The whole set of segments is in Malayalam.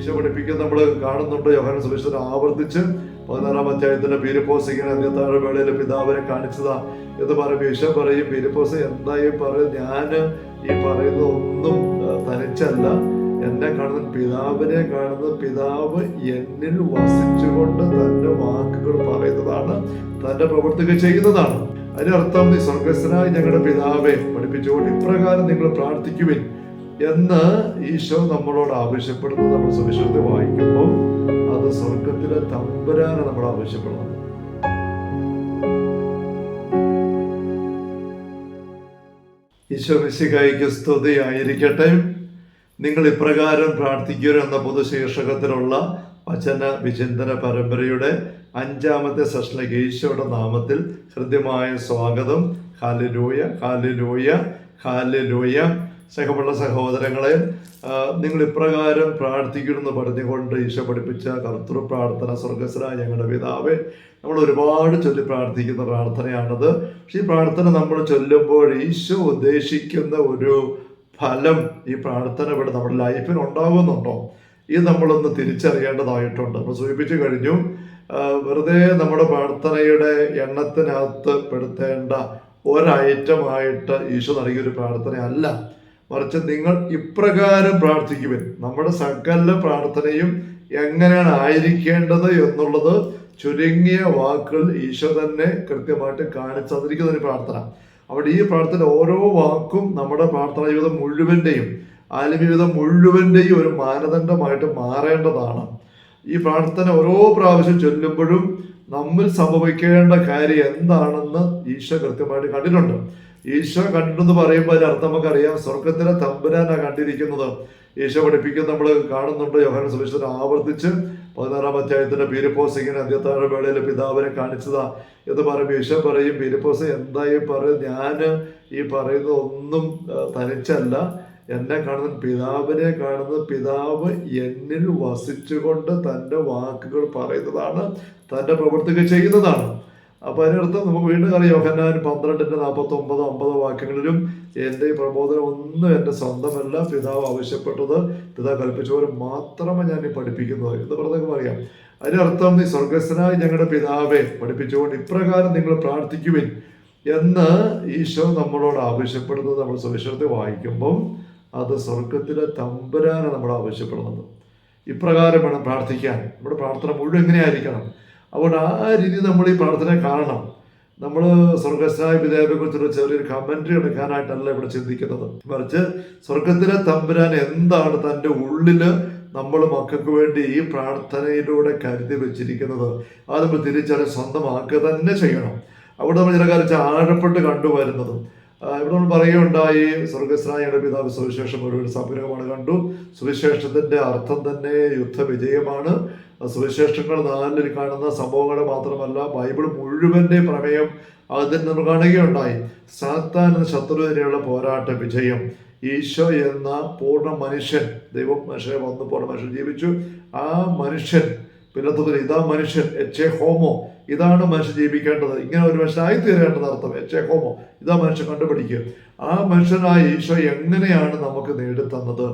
ഈശോ പഠിപ്പിക്കുന്ന നമ്മൾ കാണുന്നുണ്ട്. യോഹന്നാൻ സുവിശേഷത്തിൽ ആവർത്തിച്ച് 16-ാം അധ്യായത്തിന്റെ പീലിപ്പോസ് ഇങ്ങനെ അന്ത്യത്താഴ വേളയിൽ പിതാവിനെ കാണിച്ചതാ എന്ന് പറയുമ്പോൾ ഈശോ പറയും, പീലിപ്പോസ് എന്തായി പറയും, ഞാൻ ഈ പറയുന്നതൊന്നും തനിച്ചല്ല, എന്നെ കാണുന്ന പിതാവിനെ കാണുന്നത് പിതാവ് എന്നിൽ വസിച്ചുകൊണ്ട് തന്റെ വാക്കുകൾ പറയുന്നതാണ്, തന്റെ പ്രവൃത്തികൾ ചെയ്യുന്നതാണ്. അതിനർത്ഥം ഈ സ്വർഗസ്ഥനായ ഞങ്ങളുടെ പിതാവെ പഠിപ്പിച്ചുകൊണ്ട് ഇപ്രകാരം നിങ്ങൾ പ്രാർത്ഥിക്കുവിൻ എന്ന് ഈശോ നമ്മളോട് ആവശ്യപ്പെടുന്നത് നമ്മൾ സുവിശേഷത്തിൽ വായിക്കുമ്പോൾ അത് സ്വർഗത്തിലെ തമ്പുരാനെ നമ്മൾ ആവശ്യപ്പെടുന്നത്. ഈശോ മിശിഹായ്ക്ക് സ്തുതിയായിരിക്കട്ടെ. നിങ്ങൾ ഇപ്രകാരം പ്രാർത്ഥിക്കുക എന്ന പൊതുശീർഷകത്തിലുള്ള വചന വിചിന്തന പരമ്പരയുടെ 5ാമത്തെ സെഷനിലേക്ക് ഈശോയുടെ നാമത്തിൽ ഹൃദ്യമായ സ്വാഗതം. Hallelujah, hallelujah, hallelujah. സ്നേഹമുള്ള സഹോദരങ്ങളെ, നിങ്ങൾ ഇപ്രകാരം പ്രാർത്ഥിക്കണമെന്ന് പറഞ്ഞുകൊണ്ട് ഈശോ പഠിപ്പിച്ച കർത്തൃ പ്രാർത്ഥന സ്വർഗസ്ഥനായ ഞങ്ങളുടെ പിതാവേ, നമ്മൾ ഒരുപാട് ചൊല്ലി പ്രാർത്ഥിക്കുന്ന പ്രാർത്ഥനയാണത്. പക്ഷെ ഈ പ്രാർത്ഥന നമ്മൾ ചൊല്ലുമ്പോൾ ഈശോ ഉദ്ദേശിക്കുന്ന ഒരു ഫലം ഈ പ്രാർത്ഥന ഇവിടെ നമ്മുടെ ലൈഫിൽ ഉണ്ടാകുന്നുണ്ടോ, ഇത് നമ്മളൊന്ന് തിരിച്ചറിയേണ്ടതായിട്ടുണ്ട്. നമ്മൾ സൂചിപ്പിച്ചു കഴിഞ്ഞു, വെറുതെ നമ്മുടെ പ്രാർത്ഥനയുടെ എണ്ണത്തിനകത്ത് പെടുത്തേണ്ട ഒരൈറ്റമായിട്ട് ഈശോ നൽകിയൊരു പ്രാർത്ഥനയല്ല, മറിച്ച് നിങ്ങൾ ഇപ്രകാരം പ്രാർത്ഥിക്കുവിൻ. നമ്മുടെ സകല പ്രാർത്ഥനയും എങ്ങനെയാണ് ആയിരിക്കേണ്ടത് എന്നുള്ളത് ചുരുങ്ങിയ വാക്കുകൾ ഈശോ തന്നെ കൃത്യമായിട്ട് കാണിച്ചു തന്നിരിക്കുന്ന ഒരു പ്രാർത്ഥന. അവിടെ ഈ പ്രാർത്ഥന ഓരോ വാക്കും നമ്മുടെ പ്രാർത്ഥന ജീവിതം മുഴുവൻ്റെയും ആത്മീയജീവിതം മുഴുവൻ്റെയും ഒരു മാനദണ്ഡമായിട്ട് മാറേണ്ടതാണ്. ഈ പ്രാർത്ഥന ഓരോ പ്രാവശ്യം ചൊല്ലുമ്പോഴും നമ്മിൽ സംഭവിക്കേണ്ട കാര്യം എന്താണെന്ന് ഈശോ കൃത്യമായിട്ട് കണ്ടിട്ടുണ്ട്. ഈശോ കണ്ടിട്ടെന്ന് പറയുമ്പോൾ അതിനർത്ഥം നമുക്കറിയാം, സ്വർഗത്തിലെ തമ്പുരാനാണ് കണ്ടിരിക്കുന്നത്. ഈശോ പഠിപ്പിക്കുന്ന നമ്മൾ കാണുന്നുണ്ട്. യോഹന്നാൻ സുവിശേഷത്തിൽ ആവർത്തിച്ച് 16-ാം അധ്യായത്തിന്റെ പീലിപ്പോസ് ഇങ്ങനെ അന്ത്യത്താഴ വേളയിൽ പിതാവിനെ കാണിച്ചതാ എന്ന് പറയുമ്പോൾ ഈശോ പറയും, പീലിപ്പോസ് എന്തായി പറയും, ഞാൻ ഈ പറയുന്നതൊന്നും തനിച്ചല്ല, എന്നെ കാണുന്ന പിതാവിനെ കാണുന്നത് പിതാവ് എന്നിൽ വസിച്ചുകൊണ്ട് തൻ്റെ വാക്കുകൾ പറയുന്നതാണ്, തൻ്റെ പ്രവൃത്തികൾ ചെയ്യുന്നതാണ്. അപ്പോൾ അതിനർത്ഥം നമുക്ക് വീണ്ടും അറിയാം, യോഹന്നാൻ 12:49-50 വാക്യങ്ങളിലും എൻ്റെ ഈ പ്രബോധനം ഒന്നും എൻ്റെ സ്വന്തമല്ല, പിതാവ് ആവശ്യപ്പെട്ടത് പിതാവ് കൽപ്പിച്ച പോലെ മാത്രമേ ഞാൻ ഈ പഠിപ്പിക്കുന്നത് എന്ന് പറഞ്ഞൊക്കെ പറയാം. അതിനർത്ഥം ഈ സ്വർഗസ്ഥനായ ഞങ്ങളുടെ പിതാവെ പഠിപ്പിച്ചുകൊണ്ട് ഇപ്രകാരം നിങ്ങൾ പ്രാർത്ഥിക്കുവിൻ എന്ന് ഈശോ നമ്മളോട് ആവശ്യപ്പെടുന്നത് നമ്മൾ സുവിശേഷത്തിൽ വായിക്കുമ്പം അത് സ്വർഗത്തിലെ തമ്പുരാനെ നമ്മൾ ആവശ്യപ്പെടുന്നത്. ഇപ്രകാരം വേണം പ്രാർത്ഥിക്കാൻ. നമ്മുടെ പ്രാർത്ഥന മുഴുവൻ എങ്ങനെയായിരിക്കണം. അതുകൊണ്ട് ആ രീതി നമ്മൾ ഈ പ്രാർത്ഥന കാണണം. നമ്മൾ സ്വർഗസ്ഥനായ പിതാവിനെ കുറിച്ചുള്ള ചെറിയൊരു കമന്ററി എടുക്കാനായിട്ടല്ല ഇവിടെ ചിന്തിക്കുന്നത്, മറിച്ച് സ്വർഗത്തിലെ തമ്പുരാൻ എന്താണ് തൻ്റെ ഉള്ളിൽ നമ്മൾ മക്കൾക്ക് വേണ്ടി ഈ പ്രാർത്ഥനയിലൂടെ കരുതി വെച്ചിരിക്കുന്നത്, അത് നമ്മൾ തിരിച്ചറിഞ്ഞ് സ്വന്തമാക്കുക തന്നെ ചെയ്യണം. അവിടെ നമ്മൾ ചില കാര്യം ആഴപ്പെട്ട് കണ്ടുവരുന്നതും ഇവിടെ നമ്മൾ പറയുകയുണ്ടായി, സ്വർഗസ്ഥനായ പിതാവ് സുവിശേഷം ഒരു സംഗ്രഹമാണ് കണ്ടു. സുവിശേഷത്തിന്റെ അർത്ഥം തന്നെ യുദ്ധവിജയമാണ്. സുവിശേഷങ്ങൾ 4 കാണുന്ന സംഭവങ്ങൾ മാത്രമല്ല, ബൈബിൾ മുഴുവന്റെ പ്രമേയം അതിൽ നമ്മൾ കാണുകയുണ്ടായി. സാത്താൻ എന്ന ശത്രുവിനെയുള്ള പോരാട്ട വിജയം, ഈശോ എന്ന പൂർണ്ണ മനുഷ്യൻ, ദൈവം മനുഷ്യനെ വന്നപ്പോൾ മനുഷ്യൻ ജീവിച്ചു, ആ മനുഷ്യൻ പിന്നത്തതിൽ ഇതാ മനുഷ്യൻ എച്ചെ ഹോമോ, ഇതാണ് മനുഷ്യൻ ജീവിക്കേണ്ടത്, ഇങ്ങനെ ഒരു മനുഷ്യനായി തീരേണ്ടത് അർത്ഥം എച്ചെ ഹോമോ, ഇതാ മനുഷ്യൻ കണ്ടുപിടിക്കുക. ആ മനുഷ്യനായ ഈശോ എങ്ങനെയാണ് നമുക്ക് നേടിത്തന്നത്,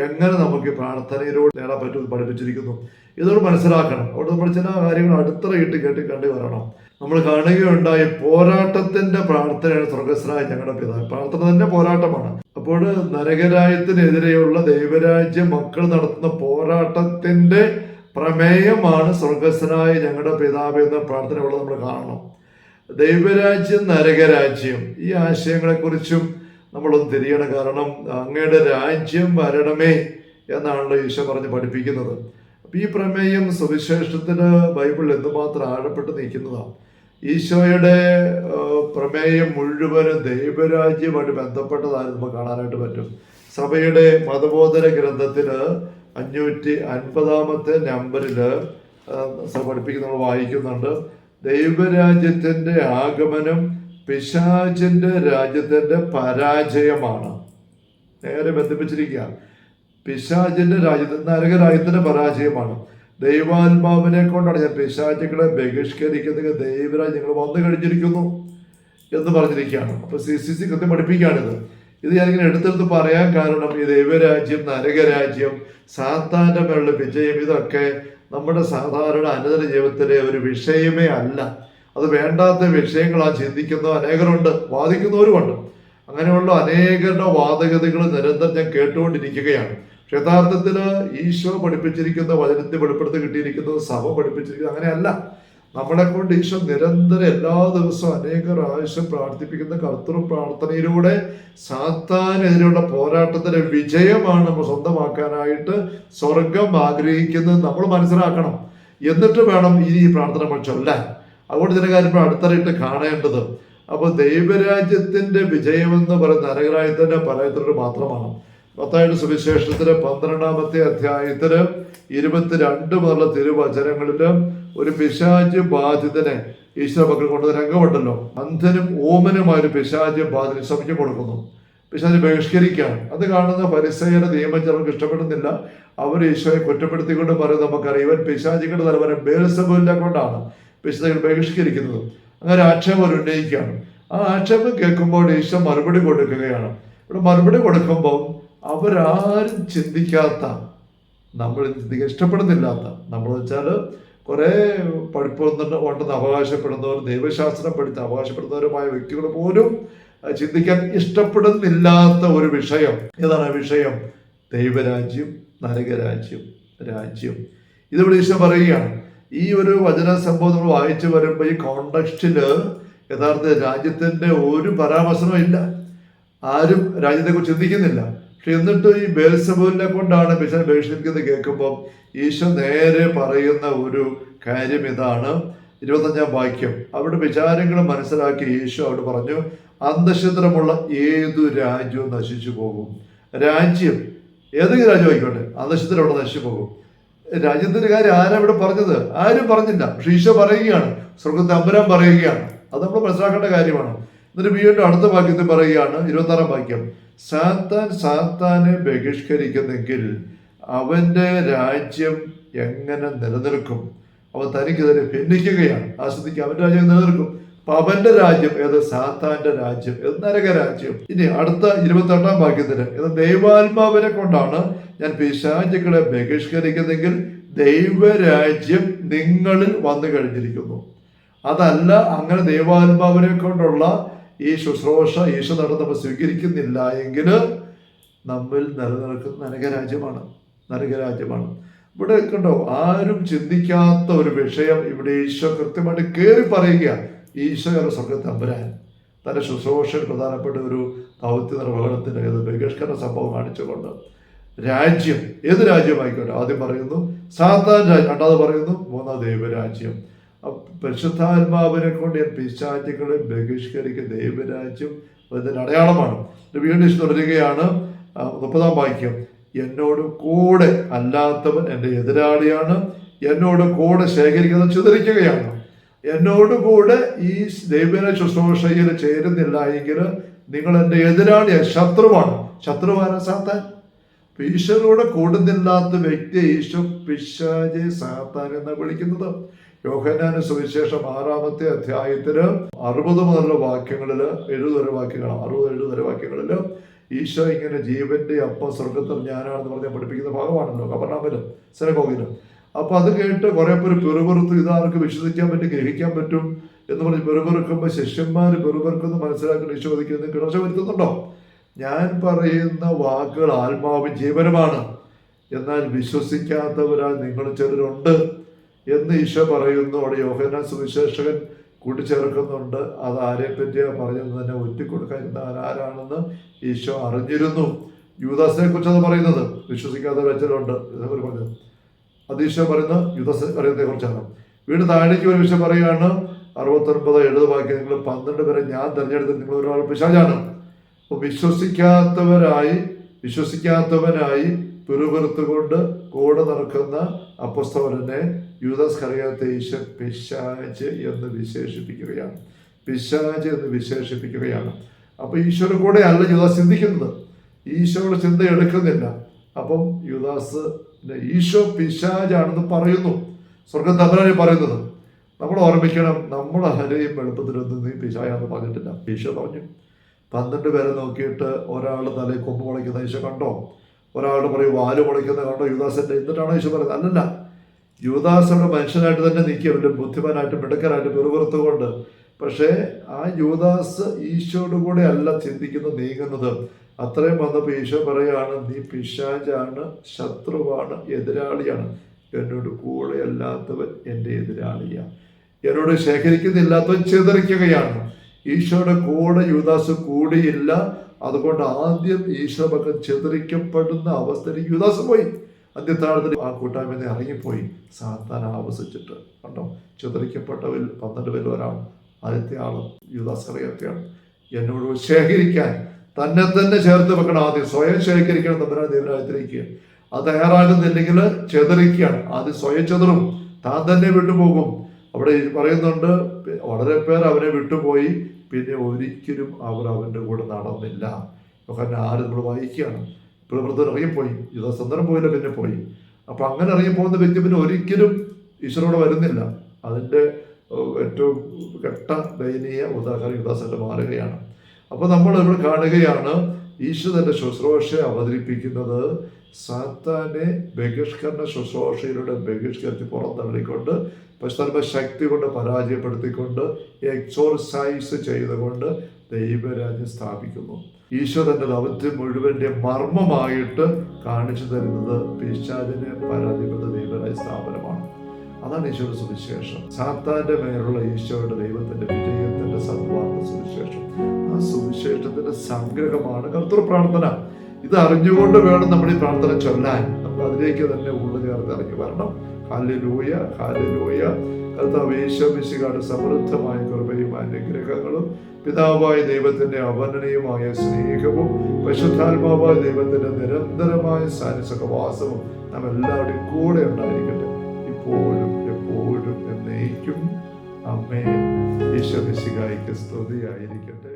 എങ്ങനെ നമുക്ക് പ്രാർത്ഥനയിലൂടെ നേടാൻ പറ്റുമെന്ന് പഠിപ്പിച്ചിരിക്കുന്നു. ഇതോട് മനസ്സിലാക്കണം. അവിടെ നമ്മൾ ചില കാര്യങ്ങൾ അടിത്തറയിട്ട് കേട്ട് കണ്ടു വരണം. നമ്മൾ കാണുകയുണ്ടായ പോരാട്ടത്തിന്റെ പ്രാർത്ഥനയാണ് സ്വർഗസ്ഥനായ ഞങ്ങളുടെ പിതാവ്. പ്രാർത്ഥന തന്നെ പോരാട്ടമാണ്. അപ്പോൾ നരകരാജ്യത്തിനെതിരെയുള്ള ദൈവരാജ്യ മക്കൾ നടത്തുന്ന പോരാട്ടത്തിന്റെ പ്രമേയമാണ് സ്വർഗസ്ഥനായ ഞങ്ങളുടെ പിതാവ് എന്ന പ്രാർത്ഥനയുള്ളത് നമ്മൾ കാണണം. ദൈവരാജ്യം, നരകരാജ്യം, ഈ ആശയങ്ങളെക്കുറിച്ചും നമ്മളൊന്ന് തിരിയണം. കാരണം അങ്ങയുടെ രാജ്യം വരണമേ എന്നാണല്ലോ ഈശോ പറഞ്ഞ് പഠിപ്പിക്കുന്നത്. അപ്പം ഈ പ്രമേയം സുവിശേഷത്തിന് ബൈബിളിൽ എന്തുമാത്രം ആഴപ്പെട്ട് നിൽക്കുന്നതാണ്. ഈശോയുടെ പ്രമേയം മുഴുവനും ദൈവരാജ്യമായിട്ട് ബന്ധപ്പെട്ടതായി നമുക്ക് കാണാനായിട്ട് പറ്റും. സഭയുടെ മതബോധന ഗ്രന്ഥത്തിൽ 550-ാമത്തെ നമ്പറിൽ പഠിപ്പിക്കുന്ന നമ്മൾ വായിക്കുന്നുണ്ട്, ദൈവരാജ്യത്തിന്റെ ആഗമനം പിശാചിന്റെ രാജ്യത്തിന്റെ പരാജയമാണ്. നേരെ ബന്ധിപ്പിച്ചിരിക്കുക. പിശാചിന്റെ രാജ്യത്തിന്, നരകരാജ്യത്തിന്റെ പരാജയമാണ്. ദൈവാത്മാവിനെ കൊണ്ടാണ് ഞാൻ പിശാചുക്കളെ ബഹിഷ്കരിക്കുന്നത്, ദൈവരാജ്യം നിങ്ങൾ വന്നു കഴിഞ്ഞിരിക്കുന്നു എന്ന് പറഞ്ഞിരിക്കുകയാണ്. അപ്പൊ CCC കൃത്യം പഠിപ്പിക്കുകയാണിത്. ഇത് ഞാനിങ്ങനെ എടുത്തെടുത്ത് പറയാൻ കാരണം ഈ ദൈവരാജ്യം, നരകരാജ്യം, സാത്താന്റെ മേലുള്ള വിജയം, ഇതൊക്കെ നമ്മുടെ സാധാരണ അനുദിന ജീവിതത്തിലെ ഒരു വിഷയമേ അല്ല. അത് വേണ്ടാത്ത വിഷയങ്ങളാ ചിന്തിക്കുന്ന അനേകരുണ്ട്, വാദിക്കുന്നവരുമുണ്ട്. അങ്ങനെയുള്ള അനേകരുടെ വാദഗതികൾ നിരന്തരം ഞാൻ കേട്ടുകൊണ്ടിരിക്കുകയാണ്. പക്ഷെ യഥാർത്ഥത്തിൽ ഈശോ പഠിപ്പിച്ചിരിക്കുന്ന വചനത്തെ വെളിപ്പെടുത്തി കിട്ടിയിരിക്കുന്നത്, സഭ പഠിപ്പിച്ചിരിക്കുന്നത് അങ്ങനെയല്ല. നമ്മളെ കൊണ്ട് ഈശോ നിരന്തരം എല്ലാ ദിവസവും അനേക പ്രാവശ്യം പ്രാർത്ഥിപ്പിക്കുന്ന കർത്തൃ പ്രാർത്ഥനയിലൂടെ സാത്താനെതിരെയുള്ള പോരാട്ടത്തിന്റെ വിജയമാണ് നമ്മൾ സ്വന്തമാക്കാനായിട്ട് സ്വർഗം ആഗ്രഹിക്കുന്നത് നമ്മൾ മനസ്സിലാക്കണം. എന്നിട്ട് വേണം ഈ പ്രാർത്ഥന നമ്മൾ ചൊല്ലാൻ. അതുകൊണ്ട് ചില കാര്യങ്ങൾ അടുത്തറിയിട്ട് കാണേണ്ടത്. അപ്പോൾ ദൈവരാജ്യത്തിന്റെ വിജയമെന്ന് പറയുന്ന നരകരാജ്യത്തിന്റെ പരാജയത്തോട് മാത്രമാണ്. മത്തായിയുടെ സുവിശേഷത്തില് 12-ാമത്തെ അധ്യായത്തില് 22 മുതലുള്ള തിരുവചനങ്ങളില് ഒരു പിശാച് ബാധിതനെ ഈശ്വര മക്കൾ കൊണ്ടുവന്ന രംഗമുണ്ടല്ലോ. അന്ധനും ഓമനുമായ ഒരു പിശാച് ബാധിതന് സഭയ്ക്ക് കൊടുക്കുന്നു. പിശാച് ബഹിഷ്കരിക്കുകയാണ്. അത് കാണുന്ന ഫരിസേയരുടെ നിയമം ചിലർക്ക് ഇഷ്ടപ്പെടുന്നില്ല. അവർ ഈശോയെ കുറ്റപ്പെടുത്തിക്കൊണ്ട് പറയും, നമുക്കറിയാം ഇവൻ പിശാചികളുടെ തലവനെ ബേൽസെബൂലിനെ കൊണ്ടാണ് പിശാചുകൾ ബഹിഷ്കരിക്കുന്നത്. അങ്ങനെ ആക്ഷേപം ഉന്നയിക്കുകയാണ്. ആ ആക്ഷേപം കേൾക്കുമ്പോൾ ഈശോ മറുപടി കൊടുക്കുകയാണ്. ഇവിടെ മറുപടി കൊടുക്കുമ്പോൾ അവരാരും ചിന്തിക്കാത്ത, നമ്മൾ ചിന്തിക്കാൻ ഇഷ്ടപ്പെടുന്നില്ലാത്ത, നമ്മൾ വെച്ചാൽ കുറേ ഉണ്ടെന്ന് അവകാശപ്പെടുന്നവർ, ദൈവശാസ്ത്രം പഠിച്ച് അവകാശപ്പെടുന്നവരുമായ വ്യക്തികൾ പോലും ചിന്തിക്കാൻ ഇഷ്ടപ്പെടുന്നില്ലാത്ത ഒരു വിഷയം. ഏതാണ് ആ വിഷയം? ദൈവരാജ്യം, നരകരാജ്യം, രാജ്യം. ഇതിവിടെ ഈശോ പറയുകയാണ്. ഈ ഒരു വചന സംഭവം നമ്മൾ വായിച്ചു വരുമ്പോൾ ഈ കോണ്ടക്സ്റ്റില് യഥാർത്ഥ രാജ്യത്തിന്റെ ഒരു പരാമർശനവും ഇല്ല. ആരും രാജ്യത്തെക്കുറിച്ച് ചിന്തിക്കുന്നില്ല. പക്ഷെ എന്നിട്ട് ഈ ബേൽസെബൂലിനെ കൊണ്ടാണ് പിശാച് ബഹിഷ്കരിക്കുന്നത് കേൾക്കുമ്പോൾ ഈശോ നേരെ പറയുന്ന ഒരു കാര്യം ഇതാണ്. 25-ാം വാക്യം. അവിടെ വിചാരങ്ങൾ മനസ്സിലാക്കി ഈശോ അവിടെ പറഞ്ഞു, അന്തഃഛിദ്രമുള്ള ഏതു രാജ്യവും നശിച്ചു പോകും. രാജ്യം ഏതെങ്കിലും രാജ്യം ആയിക്കോട്ടെ, അന്തഃഛിദ്രം അവിടെ നശിച്ചു പോകും. രാജ്യത്തിന്റെ കാര്യം ആരാ ഇവിടെ പറഞ്ഞത്? ആരും പറഞ്ഞില്ല. പക്ഷെ ഈശോ പറയുകയാണ്, സ്വർഗ്ഗത്തെ തമ്പുരാൻ പറയുകയാണ്. അത് നമ്മൾ മനസ്സിലാക്കേണ്ട കാര്യമാണ്. എന്നിട്ട് വീണ്ടും അടുത്ത വാക്യത്തിൽ പറയുകയാണ്, 26-ാം വാക്യം. സാത്താനെ ബഹിഷ്കരിക്കുന്നെങ്കിൽ അവന്റെ രാജ്യം എങ്ങനെ നിലനിൽക്കും? അവൻ തനിക്കെതിരെ ഭിന്നിക്കുകയാണ്. ആസ്വദിക്കുക, അവന്റെ രാജ്യം നിലനിൽക്കും. അപ്പൊ അവന്റെ രാജ്യം ഏത്? സാത്താന്റെ രാജ്യം, ഏത്? നരകരാജ്യം. ഇനി അടുത്ത 28-ാം വാക്യത്തിന്, ഇത് ദൈവാത്മാവിനെ കൊണ്ടാണ് ഞാൻ പിശാചുക്കളെ ബഹിഷ്കരിക്കുന്നെങ്കിൽ ദൈവരാജ്യം നിങ്ങളിൽ വന്നു കഴിഞ്ഞിരിക്കുന്നു. അതല്ല, അങ്ങനെ ദൈവാത്മാവിനെ കൊണ്ടുള്ള ഈ ശുശ്രൂഷ ഈശോ നമ്മൾ സ്വീകരിക്കുന്നില്ല എങ്കിൽ നമ്മിൽ നിലനിൽക്കുന്ന നരകരാജ്യമാണ്. നരകരാജ്യമാണ്. ഇവിടെ കണ്ടോ, ആരും ചിന്തിക്കാത്ത ഒരു വിഷയം ഇവിടെ ഈശോ കൃത്യമായിട്ട് കയറി പറയുക. ഈശോയുടെ സ്വർഗ്ഗത്തെ തമ്പുരാൻ തന്റെ ശുശ്രൂഷയിൽ പ്രധാനപ്പെട്ട ഒരു ദൗത്യ നിർവഹണത്തിന്റെ ബഹിഷ്കരണ സംഭവം കാണിച്ചുകൊണ്ട് രാജ്യം, ഏത് രാജ്യമായിക്കോട്ടെ, ആദ്യം പറയുന്നു സാത്താൻ രാജ്യം, രണ്ടാമത് പറയുന്നു മൂന്നാം ദൈവരാജ്യം. പരിശുദ്ധാത്മാവിനെ കൊണ്ട് ഞാൻ പിശാചുക്കളെ ബഹിഷ്കരിക്കുന്ന ദൈവരാജ്യം അതിൻ്റെ അടയാളമാണ്. വീണ്ടും തുടരുകയാണ് 30-ാം വാക്യം. എന്നോട് കൂടെ അല്ലാത്തവൻ എൻ്റെ എതിരാളിയാണ്, എന്നോട് കൂടെ ശേഖരിക്കുന്നത് ചിതറിക്കുകയാണ്. എന്നോട് കൂടെ ഈ ദൈവന ശുശ്രൂഷയിൽ ചേരുന്നില്ല എങ്കിൽ നിങ്ങൾ എൻ്റെ എതിരാളിയാണ്, ശത്രുവാണ്. ശത്രുവാണ് സാത്താൻ. ഈശ്വരോടെ കൂടുന്നില്ലാത്ത വ്യക്തിയെ ഈശോ പിശാചെ സാത്താൻ എന്നാണ് വിളിക്കുന്നത്. യോഹന്നാന്റെ സുവിശേഷം 6-ാമത്തെ അധ്യായത്തില് 60 മുതലുള്ള വാക്യങ്ങളില് 70 വരെ വാക്യങ്ങളാണ്, 60-70 വരെ വാക്യങ്ങളില് ഈശോ ഇങ്ങനെ ജീവന്റെ അപ്പം സ്വർഗത്തിൽ ഞാനാണെന്ന് പറഞ്ഞ് പഠിപ്പിക്കുന്ന ഭാഗമാണല്ലോ കപർന്നൗമിലും സിനഗോഗിലും. അപ്പൊ അത് കേട്ട് കുറെ പേര് പെറുപെറുത്തു, ഇതാർക്ക് വിശ്വസിക്കാൻ പറ്റും, ഗ്രഹിക്കാൻ പറ്റും എന്ന് പറഞ്ഞ് പെറുപെറുക്കുമ്പോൾ ശിഷ്യന്മാര് പെറുപെറുക്കുന്ന മനസ്സിലാക്കുന്ന ഈശോ ചോദിക്കുന്നത് കിടച്ച വരുത്തുന്നുണ്ടോ? ഞാൻ പറയുന്ന വാക്കുകൾ ആത്മാവും ജീവനുമാണ്, എന്നാൽ വിശ്വസിക്കാത്തവരാൽ നിങ്ങൾ ചിലരുണ്ട് എന്ന് ഈശോ പറയുന്നു. അവിടെ യോഹന്നാൻ സുവിശേഷകൻ കൂട്ടിച്ചേർക്കുന്നുണ്ട്. അത് ആരെ പറ്റിയാ പറഞ്ഞത് തന്നെ ഒറ്റിക്കൊടുക്കാതിരുന്ന ആരാണെന്ന് ഈശോ അറിഞ്ഞിരുന്നു. യൂദാസിനെ കുറിച്ചാണ് പറയുന്നത്. വിശ്വസിക്കാത്തവർ ചിലരുണ്ട് എന്നവർ പറഞ്ഞത്. അത് ഈശോ പറയുന്ന യൂദാസ് പറയുന്നതിനെ കുറിച്ചാണ്. വീണ്ടും താഴേക്ക് ഒരു വിഷയം പറയുകയാണ് 69-70 വാക്യം. നിങ്ങൾ 12 പേരെ ഞാൻ തിരഞ്ഞെടുത്ത് നിങ്ങൾ ഒരാൾ പിശാചാണ്. അപ്പോൾ വിശ്വസിക്കാത്തവനായി പിറുപിറുത്തുകൊണ്ട് കൂടെ നടക്കുന്ന അപ്പോസ്തലനെ യൂദാസ് കറിയാത്ത ഈശോ പിശാച് എന്ന് വിശേഷിപ്പിക്കുകയാണ്. പിശാച് എന്ന് വിശേഷിപ്പിക്കുകയാണ്. അപ്പൊ ഈശോയുടെ കൂടെ അല്ല യൂദാസ് ചിന്തിക്കുന്നത്, ഈശോയുടെ ചിന്ത എടുക്കുന്നില്ല. അപ്പം യൂദാസ് ഈശോ പിശാചാണെന്ന് പറയുന്നു, സ്വർഗ്ഗം തമ്പുരാനെ പറയുന്നത്. നമ്മൾ ഓർമ്മിക്കണം, നമ്മൾ ആരെയും എളുപ്പത്തിലൊന്നും നീ പിശാചാണെന്ന് പറഞ്ഞിട്ടില്ല. ഈശോ പറഞ്ഞു 12 പേരെ നോക്കിയിട്ട് ഒരാൾ തലയിൽ കൊമ്പ് മുളയ്ക്കുന്ന ഈശോ കണ്ടോ? ഒരാൾ പറയും വാല് മുളയ്ക്കുന്ന കണ്ടോ യൂദാസിന്റെ? എന്നിട്ടാണോ ഈശോ പറയുന്നത്? അല്ലല്ല, യൂദാസ് അവിടെ മനുഷ്യനായിട്ട് തന്നെ നിൽക്കുക, വലിയ ബുദ്ധിമാനായിട്ട് മിടുക്കനായിട്ട് പെറുപുറത്തുകൊണ്ട്. പക്ഷേ ആ യൂദാസ് ഈശോയുടെ കൂടെ അല്ല ചിന്തിക്കുന്നത്, നീങ്ങുന്നത്. അത്രയും വന്നപ്പോൾ ഈശോ പറയാണ്, നീ പിശാചാണ്, ശത്രുവാണ്, എതിരാളിയാണ്. എന്നോട് കൂടെ അല്ലാത്തവൻ എൻ്റെ എതിരാളിയാണ്. എന്നോട് ശേഖരിക്കുന്നില്ലാത്തവൻ ചിതറിക്കുകയാണ്. ഈശോയുടെ കൂടെ യൂദാസ് കൂടിയില്ല. അതുകൊണ്ട് ആദ്യം ഈശോ പക്കം ചിതറിക്കപ്പെടുന്ന അവസ്ഥയിലേക്ക് യൂദാസ് പോയി. അന്ത്യത്താഴത്തിൽ ആ കൂട്ടായ്മയിൽ നിന്ന് ഇറങ്ങിപ്പോയി, സാത്താൻ ആവസിച്ചിട്ട്. കണ്ടോ, ചിതറിക്കപ്പെട്ടവരിൽ 12 പേരിൽ ഒരാൾ, ആദ്യത്തെ ആള് യൂദാസ് കറിയൊക്കെയാണ്. എന്നോട് ശേഖരിക്കാൻ തന്നെ തന്നെ ചേർത്ത് വെക്കണം. ആദ്യം സ്വയം ശേഖരിക്കണം. തമ്പുരാൻ ദൈവരാജ്യത്തിലേക്ക് അത് തയ്യാറാകുന്നില്ലെങ്കിൽ ചെതറിക്കുകയാണ്. ആദ്യം സ്വയം ചെതറും, താൻ തന്നെ വിട്ടുപോകും. അവിടെ പറയുന്നുണ്ട്, വളരെ പേർ അവനെ വിട്ടുപോയി, പിന്നെ ഒരിക്കലും അവർ അവൻ്റെ കൂടെ നടന്നില്ല. യോഹന്നാൻ 6 നമ്മൾ വായിക്കുകയാണ്. പ്രവൃത്തം ഇറങ്ങിപ്പോയി, ഇത് സ്വന്തം പോയില്ല, പിന്നെ പോയി. അപ്പൊ അങ്ങനെ ഇറങ്ങിപ്പോകുന്ന വ്യക്തി പിന്നെ ഒരിക്കലും ഈശ്വരോട് വരുന്നില്ല. അതിൻ്റെ ഏറ്റവും കെട്ട ദയനീയ ഉദാഹരണം യുദാസായിട്ട് മാറുകയാണ്. അപ്പൊ നമ്മൾ ഇവിടെ കാണുകയാണ്, ഈശോ തന്റെ ശുശ്രൂഷ അവതരിപ്പിക്കുന്നത് സാത്താനെ ബഹിഷ്കരണ ശുശ്രൂഷയിലൂടെ ബഹിഷ്കരിച്ച് പുറന്തള്ളിക്കൊണ്ട്, പരിശുദ്ധാത്മ ശക്തി കൊണ്ട് പരാജയപ്പെടുത്തിക്കൊണ്ട്, എക്സോർസൈസ് ചെയ്തുകൊണ്ട് ദൈവരാജ്യം സ്ഥാപിക്കുന്നു. ഈശോ തന്റെ ദൗത്യം മുഴുവൻ്റെ മർമ്മമായിട്ട് കാണിച്ചു തരുന്നത് പിശാചിനെ പരാജയപ്പെടുത്ത ദൈവരാജ്യ സ്ഥാപനമാണ്. അതാണ് ഈശോയുടെ സുവിശേഷം. സാത്താന്റെ മേലുള്ള ഈശോയുടെ ദൈവത്തിന്റെ വിജയത്തിന്റെ സദ്വാർത്ത സുവിശേഷം. ആ സുവിശേഷത്തിന്റെ സംഗ്രഹമാണ് കർത്തൃ പ്രാർത്ഥന. ഇത് അറിഞ്ഞുകൊണ്ട് വേണം നമ്മൾ ഈ പ്രാർത്ഥന ചൊല്ലാൻ. നമുക്ക് അതിലേക്ക് തന്നെ ഉള്ളു ചേർത്ത് ഇറങ്ങി വരണം. Hallelujah, hallelujah. കർത്താവ് യേശു മിശിഹായുടെ സമൃദ്ധമായ കൃപയും അനുഗ്രഹങ്ങളും പിതാവായ ദൈവത്തിന്റെ അവർണ്ണനീയമായ സ്നേഹവും പരിശുദ്ധാത്മാവായ ദൈവത്തിന്റെ നിരന്തരമായ സാന്നിധ്യവാസവും നാം എല്ലാവരുടെയും കൂടെ ഉണ്ടായിരിക്കട്ടെ, ഇപ്പോഴും എപ്പോഴും എന്നേക്കും. ആമേൻ. യേശു മിശിഹായ്ക്ക് സ്തുതിയായിരിക്കട്ടെ.